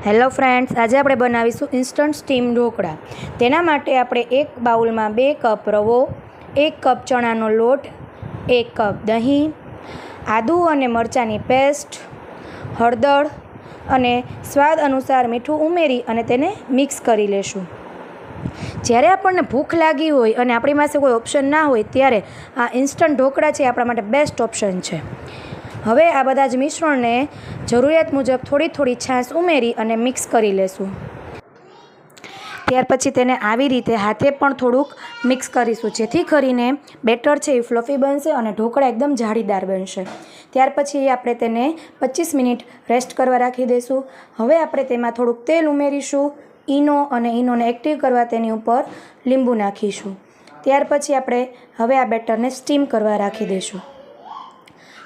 Hello friends, આજે આપણે બનાવીશું ઇન્સ્ટન્ટ સ્ટીમ ઢોકળા. તેના માટે આપણે એક બાઉલમાં 2 કપ રવો, 1 કપ ચણાનો લોટ, 1 કપ દહીં, આદુ અને મરચાંની પેસ્ટ, હળદર અને સ્વાદ અનુસાર મીઠું ઉમેરી અને તેને મિક્સ કરી લેશું. જ્યારે આપણને ભૂખ લાગી હોય અને આપણી પાસે કોઈ ઓપ્શન ના હોય ત્યારે આ ઇન્સ્ટન્ટ ઢોકળા છે આપણા માટે બેસ્ટ ઓપ્શન છે. હવે આ બધા જ મિશ્રણને જરૂરિયાત મુજબ થોડી છાશ ઉમેરી અને મિક્સ કરી લેશું. ત્યાર પછી તેને આવી રીતે હાથે પણ થોડુંક મિક્સ કરીશું, જેથી કરીને બેટર છે એ ફ્લફી બનશે અને ઢોકળા એકદમ જાળીદાર બનશે. ત્યાર પછી આપણે તેને 25 મિનિટ રેસ્ટ કરવા રાખી દઈશું. હવે આપણે તેમાં થોડુંક તેલ ઉમેરીશું, ઈનો, અને ઈનોને એક્ટિવ કરવા તેની ઉપર લીંબુ નાખીશું. ત્યાર પછી આપણે હવે આ બેટરને સ્ટીમ કરવા રાખી દઈશું.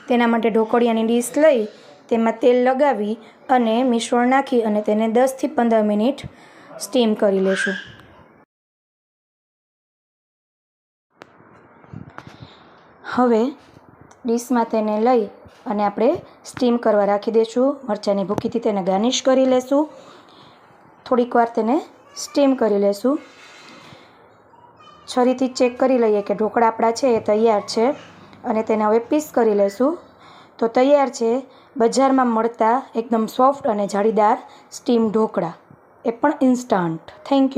તેના માટે ઢોકળિયાની ડીશ લઈ તેમાં તેલ લગાવી અને મિશ્રણ નાખી અને તેને 10 થી 15 મિનિટ સ્ટીમ કરી લેશું. હવે ડીશમાં તેને લઈ અને આપણે સ્ટીમ કરવા રાખી દઈશું. મરચાંની ભૂકીથી તેને ગાર્નિશ કરી લેશું. થોડીક વાર તેને સ્ટીમ કરી લેશું. છરીથી ચેક કરી લઈએ કે ઢોકળા આપણા છે એ તૈયાર છે અને તેને હવે પીસ કરી લેશું. તો તૈયાર છે બજારમાં મળતા એકદમ સોફ્ટ અને જાળીદાર સ્ટીમ ઢોકળા, એ પણ ઇન્સ્ટન્ટ. Thank you.